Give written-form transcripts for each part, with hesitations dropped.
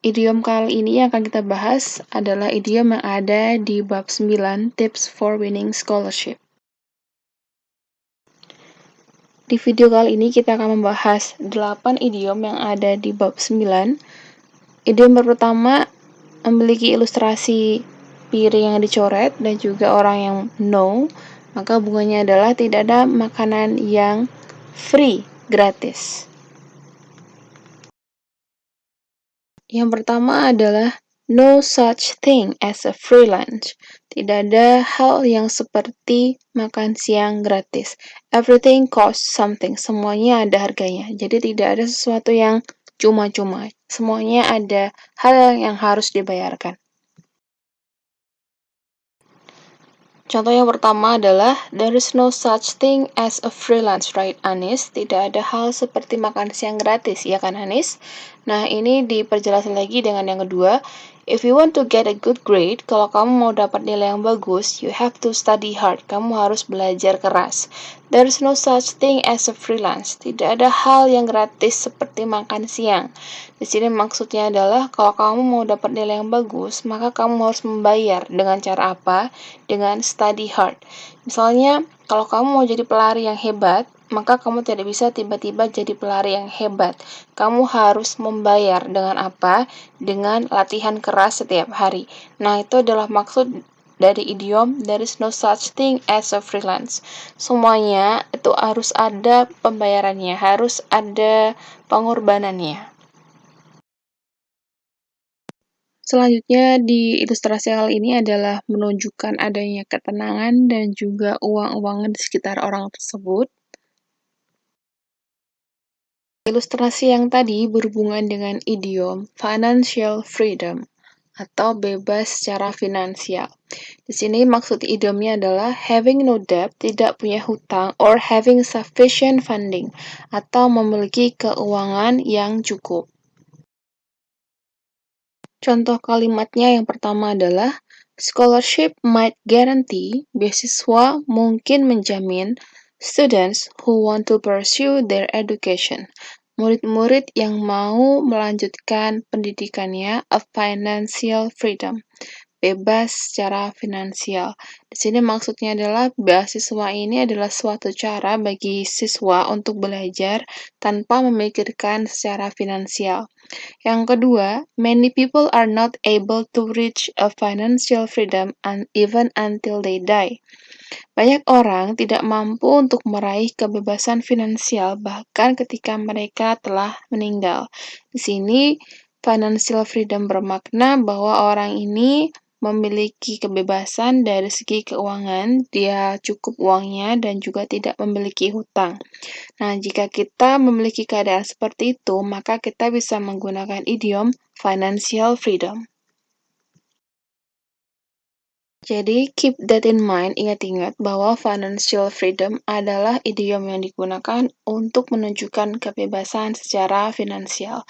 Idiom kali ini yang akan kita bahas adalah idiom yang ada di bab 9, Tips for Winning Scholarship. Di video kali ini kita akan membahas 8 idiom yang ada di bab 9. Idiom pertama memiliki ilustrasi piring yang dicoret dan juga orang yang no, maka hubungannya adalah tidak ada makanan yang free, gratis. Yang pertama adalah no such thing as a free lunch. Tidak ada hal yang seperti makan siang gratis. Everything costs something. Semuanya ada harganya. Jadi tidak ada sesuatu yang cuma-cuma. Semuanya ada hal yang harus dibayarkan. Contoh yang pertama adalah there is no such thing as a free lunch, right, Anis? Tidak ada hal seperti makan siang gratis, ya kan, Anis? Nah, ini diperjelas lagi dengan yang kedua. If you want to get a good grade, kalau kamu mau dapat nilai yang bagus, you have to study hard. Kamu harus belajar keras. There is no such thing as a free lunch. Tidak ada hal yang gratis seperti makan siang. Di sini maksudnya adalah kalau kamu mau dapat nilai yang bagus, maka kamu harus membayar. Dengan cara apa? Dengan study hard. Misalnya, kalau kamu mau jadi pelari yang hebat, maka kamu tidak bisa tiba-tiba jadi pelari yang hebat. Kamu harus membayar dengan apa? Dengan latihan keras setiap hari. Nah, itu adalah maksud dari idiom there is no such thing as a freelance. Semuanya itu harus ada pembayarannya, harus ada pengorbanannya. Selanjutnya di ilustrasi kali ini adalah menunjukkan adanya ketenangan dan juga uang-uang di sekitar orang tersebut. Ilustrasi yang tadi berhubungan dengan idiom financial freedom atau bebas secara finansial. Di sini maksud idiomnya adalah having no debt, tidak punya hutang, or having sufficient funding, atau memiliki keuangan yang cukup. Contoh kalimatnya yang pertama adalah scholarship might guarantee, beasiswa mungkin menjamin students who want to pursue their education. Murid-murid yang mau melanjutkan pendidikannya a financial freedom. Bebas secara finansial. Di sini maksudnya adalah beasiswa ini adalah suatu cara bagi siswa untuk belajar tanpa memikirkan secara finansial. Yang kedua, many people are not able to reach a financial freedom even until they die. Banyak orang tidak mampu untuk meraih kebebasan finansial bahkan ketika mereka telah meninggal. Di sini, financial freedom bermakna bahwa orang ini memiliki kebebasan dari segi keuangan, dia cukup uangnya dan juga tidak memiliki hutang. Nah, jika kita memiliki keadaan seperti itu, maka kita bisa menggunakan idiom financial freedom. Jadi, keep that in mind, ingat-ingat bahwa financial freedom adalah idiom yang digunakan untuk menunjukkan kebebasan secara finansial.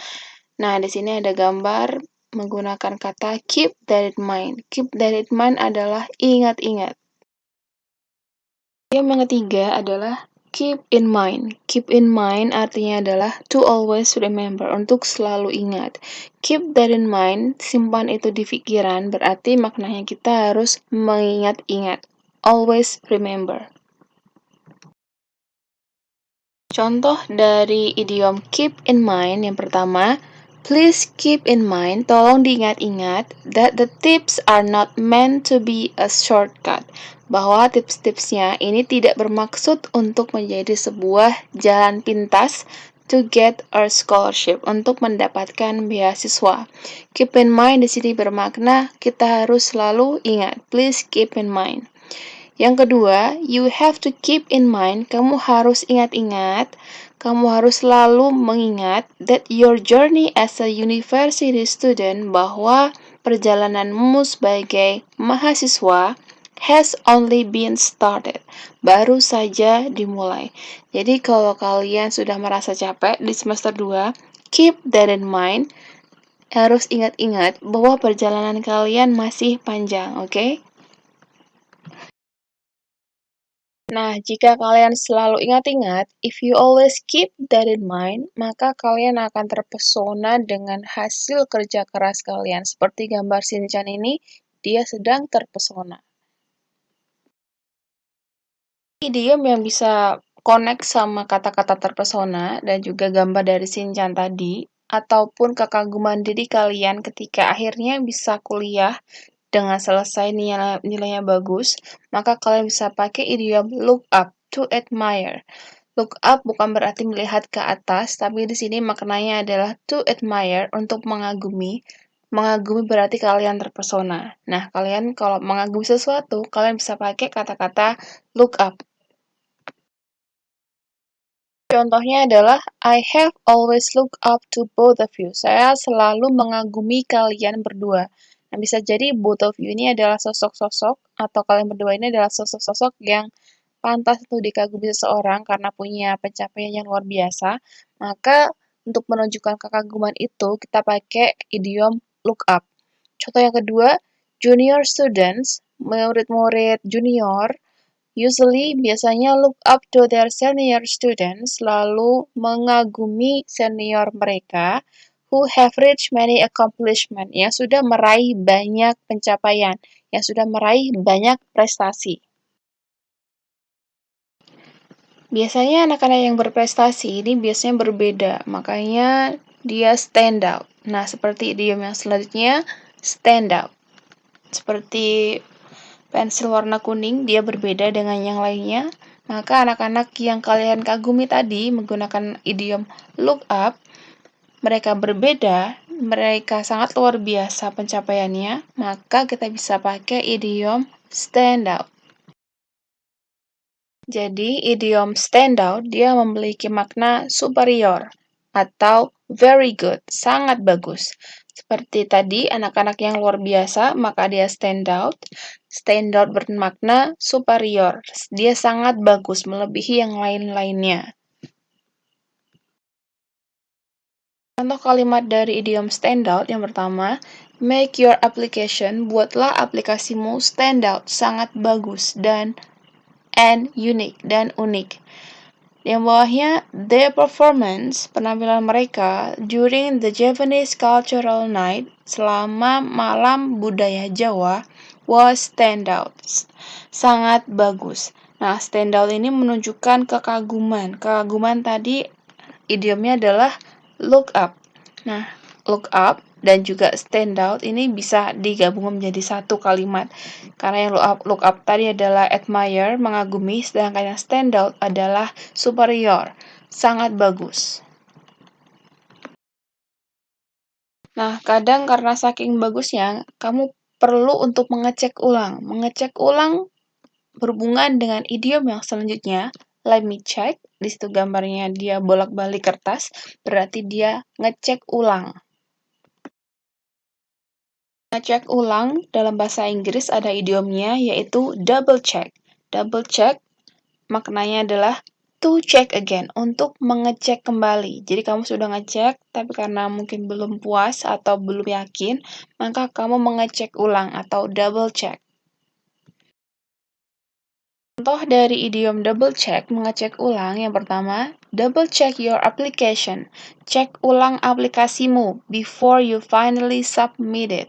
Nah, di sini ada gambar menggunakan kata keep that in mind. Keep that in mind adalah ingat-ingat. Yang ketiga adalah keep in mind. Keep in mind artinya adalah to always remember, untuk selalu ingat. Keep that in mind, simpan itu di pikiran, berarti maknanya kita harus mengingat-ingat. Always remember. Contoh dari idiom keep in mind yang pertama, please keep in mind, tolong diingat-ingat, that the tips are not meant to be a shortcut. Bahwa tips-tipsnya ini tidak bermaksud untuk menjadi sebuah jalan pintas to get our scholarship, untuk mendapatkan beasiswa. Keep in mind di sini bermakna kita harus selalu ingat. Please keep in mind. Yang kedua, you have to keep in mind, kamu harus ingat-ingat, kamu harus selalu mengingat that your journey as a university student, bahwa perjalananmu sebagai mahasiswa has only been started, baru saja dimulai. Jadi kalau kalian sudah merasa capek di semester 2, keep that in mind, harus ingat-ingat bahwa perjalanan kalian masih panjang, oke? Nah, jika kalian selalu ingat-ingat, if you always keep that in mind, maka kalian akan terpesona dengan hasil kerja keras kalian. Seperti gambar Shinchan ini, dia sedang terpesona. Idiom yang bisa connect sama kata-kata terpesona dan juga gambar dari Shinchan tadi, ataupun kekaguman diri kalian ketika akhirnya bisa kuliah dengan selesai nilainya bagus, maka kalian bisa pakai idiom look up, to admire. Look up bukan berarti melihat ke atas, tapi di sini maknanya adalah to admire, untuk mengagumi. Mengagumi berarti kalian terpesona. Nah, kalian kalau mengagumi sesuatu, kalian bisa pakai kata-kata look up. Contohnya adalah, I have always looked up to both of you. Saya selalu mengagumi kalian berdua. Nah, bisa jadi both of you ini adalah sosok-sosok, atau kalian berdua ini adalah sosok-sosok yang pantas untuk dikagumi seseorang karena punya pencapaian yang luar biasa. Maka, untuk menunjukkan kekaguman itu, kita pakai idiom look up. Contoh yang kedua, junior students, murid-murid junior, biasanya look up to their senior students, lalu mengagumi senior mereka, who have reached many accomplishments, yang sudah meraih banyak pencapaian, yang sudah meraih banyak prestasi. Biasanya anak-anak yang berprestasi ini biasanya berbeda, makanya dia stand out. Nah, seperti idiom yang selanjutnya, stand out. Seperti pensil warna kuning, dia berbeda dengan yang lainnya. Maka anak-anak yang kalian kagumi tadi menggunakan idiom look up, mereka berbeda, mereka sangat luar biasa pencapaiannya, maka kita bisa pakai idiom stand out. Jadi, idiom stand out dia memiliki makna superior atau very good, sangat bagus. Seperti tadi, anak-anak yang luar biasa, maka dia stand out. Stand out bermakna superior, dia sangat bagus, melebihi yang lain-lainnya. Contoh kalimat dari idiom stand out yang pertama, make your application, buatlah aplikasimu stand out, sangat bagus and unique, dan unik. Yang bawahnya, their performance, penampilan mereka, during the Japanese Cultural Night, selama malam budaya Jawa, was stand out, sangat bagus. Nah, stand out ini menunjukkan kekaguman. Kekaguman tadi idiomnya adalah look up. Nah, look up dan juga stand out ini bisa digabung menjadi satu kalimat. Karena yang look up tadi adalah admire, mengagumi, sedangkan yang stand out adalah superior, sangat bagus. Nah, kadang karena saking bagusnya, kamu perlu untuk mengecek ulang. Mengecek ulang berhubungan dengan idiom yang selanjutnya, let me check. Di situ gambarnya dia bolak-balik kertas, berarti dia ngecek ulang. Ngecek ulang dalam bahasa Inggris ada idiomnya yaitu double check. Double check maknanya adalah to check again, untuk mengecek kembali. Jadi kamu sudah ngecek, tapi karena mungkin belum puas atau belum yakin, maka kamu mengecek ulang atau double check. Contoh dari idiom double check, mengecek ulang, yang pertama, double check your application. Cek ulang aplikasimu before you finally submit it,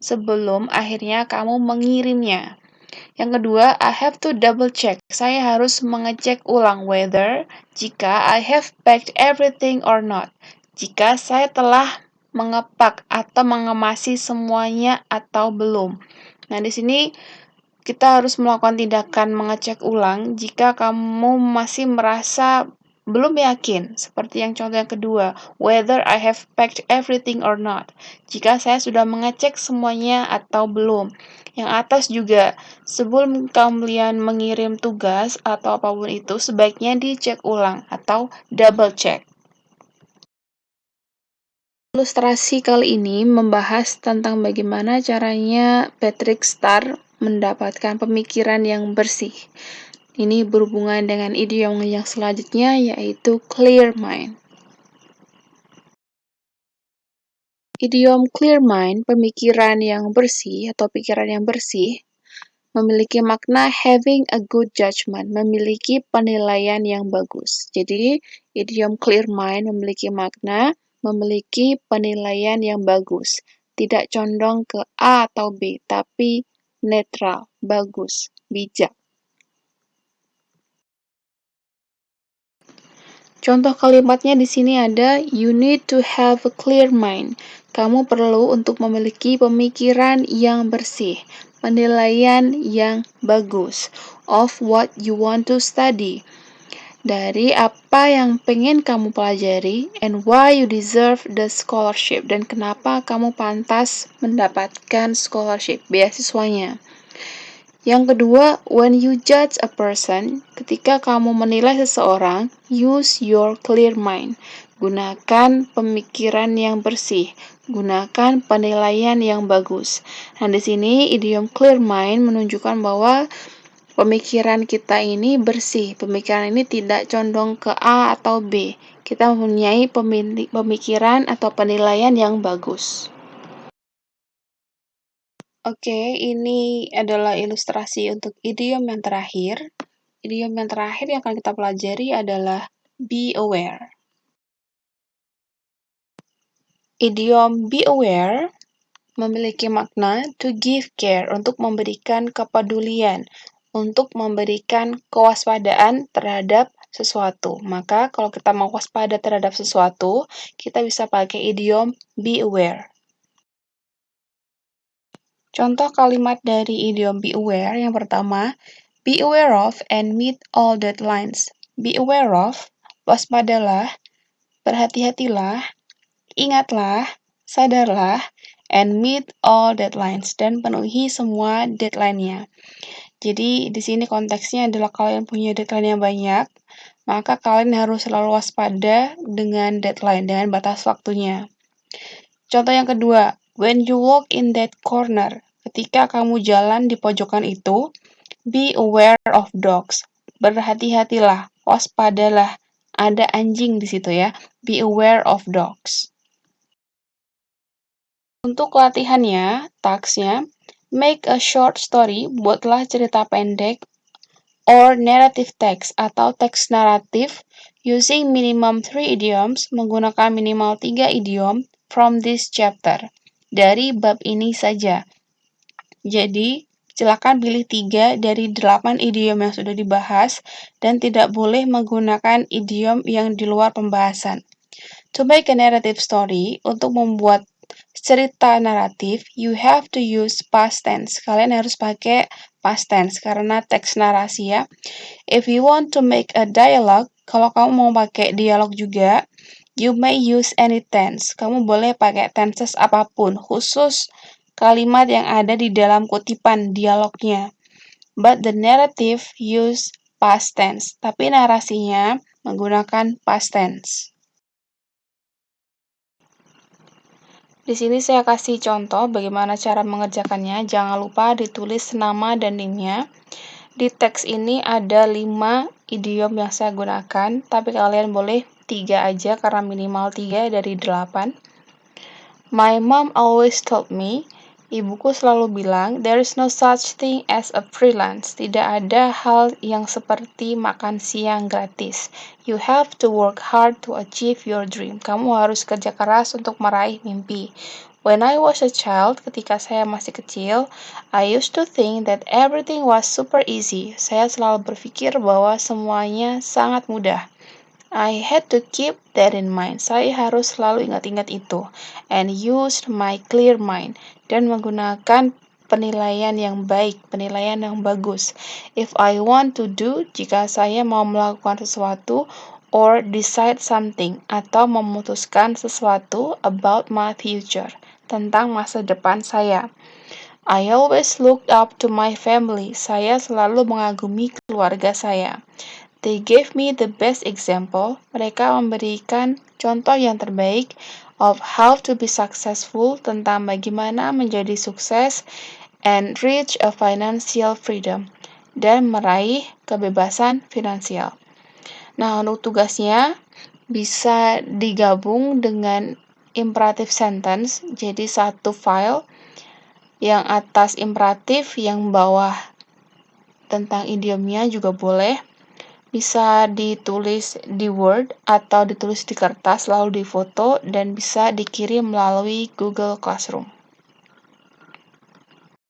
sebelum akhirnya kamu mengirimnya. Yang kedua, I have to double check. Saya harus mengecek ulang whether, jika I have packed everything or not. Jika saya telah mengepak atau mengemasi semuanya atau belum. Nah, di sini kita harus melakukan tindakan mengecek ulang jika kamu masih merasa belum yakin, seperti yang contoh yang kedua, whether I have packed everything or not. Jika saya sudah mengecek semuanya atau belum. Yang atas juga, sebelum kalian mengirim tugas atau apapun itu, sebaiknya dicek ulang atau double check. Ilustrasi kali ini membahas tentang bagaimana caranya Patrick Star mendapatkan pemikiran yang bersih. Ini berhubungan dengan idiom yang selanjutnya, yaitu clear mind. Idiom clear mind, pemikiran yang bersih atau pikiran yang bersih, Memiliki makna having a good judgment, memiliki penilaian yang bagus. Jadi, idiom clear mind memiliki makna memiliki penilaian yang bagus. Tidak condong ke A atau B, tapi netral, bagus, bijak. Contoh kalimatnya di sini ada, you need to have a clear mind. Kamu perlu untuk memiliki pemikiran yang bersih, penilaian yang bagus of what you want to study. Dari apa yang pengen kamu pelajari and why you deserve the scholarship dan kenapa kamu pantas mendapatkan scholarship, beasiswanya. Yang kedua, when you judge a person, ketika kamu menilai seseorang, use your clear mind. Gunakan pemikiran yang bersih, gunakan penilaian yang bagus. Nah, di sini idiom clear mind menunjukkan bahwa pemikiran kita ini bersih, pemikiran ini tidak condong ke A atau B. Kita mempunyai pemikiran atau penilaian yang bagus. Oke, ini adalah ilustrasi untuk idiom yang terakhir. Idiom yang terakhir yang akan kita pelajari adalah be aware. Idiom be aware memiliki makna to give care, untuk memberikan kepedulian, untuk memberikan kewaspadaan terhadap sesuatu. Maka kalau kita mau waspada terhadap sesuatu, kita bisa pakai idiom be aware. Contoh kalimat dari idiom be aware yang pertama, be aware of and meet all deadlines. Be aware of, waspadalah, berhati-hatilah, ingatlah, sadarlah, and meet all deadlines, dan penuhi semua deadline-nya. Jadi di sini konteksnya adalah kalian punya deadline yang banyak, maka kalian harus selalu waspada dengan deadline, dengan batas waktunya. Contoh yang kedua, when you walk in that corner, ketika kamu jalan di pojokan itu, be aware of dogs. Berhati-hatilah, waspadalah, ada anjing di situ ya. Be aware of dogs. Untuk latihannya, tasknya, make a short story, buatlah cerita pendek, or narrative text, atau teks naratif, using minimum 3 idioms, menggunakan minimal 3 idiom, from this chapter. Dari bab ini saja. Jadi, silakan pilih 3 dari 8 idiom yang sudah dibahas dan tidak boleh menggunakan idiom yang di luar pembahasan. To make a narrative story, untuk membuat cerita naratif, you have to use past tense. Kalian harus pakai past tense karena teks narasi ya. If you want to make a dialogue, kalau kamu mau pakai dialog juga, you may use any tense. Kamu boleh pakai tenses apapun, khusus kalimat yang ada di dalam kutipan dialognya. But the narrative use past tense. Tapi narasinya menggunakan past tense. Di sini saya kasih contoh bagaimana cara mengerjakannya. Jangan lupa ditulis nama dan NIM-nya. Di teks ini ada 5 idiom yang saya gunakan, tapi kalian boleh 3 aja karena minimal 3 dari 8. My mom always told me, ibuku selalu bilang, there is no such thing as a freelance. Tidak ada hal yang seperti makan siang gratis. You have to work hard to achieve your dream. Kamu harus kerja keras untuk meraih mimpi. When I was a child, ketika saya masih kecil, I used to think that everything was super easy. Saya selalu berpikir bahwa semuanya sangat mudah. I had to keep that in mind. Saya harus selalu ingat-ingat itu. And used my clear mind. Dan menggunakan penilaian yang baik, penilaian yang bagus. If I want to do, jika saya mau melakukan sesuatu, or decide something, atau memutuskan sesuatu about my future, tentang masa depan saya. I always looked up to my family. Saya selalu mengagumi keluarga saya. They gave me the best example. Mereka memberikan contoh yang terbaik of how to be successful, tentang bagaimana menjadi sukses, and reach a financial freedom, dan meraih kebebasan finansial. Nah, untuk tugasnya bisa digabung dengan imperative sentence, jadi satu file yang atas imperatif, yang bawah tentang idiomnya juga boleh. Bisa ditulis di Word atau ditulis di kertas lalu difoto dan bisa dikirim melalui Google Classroom.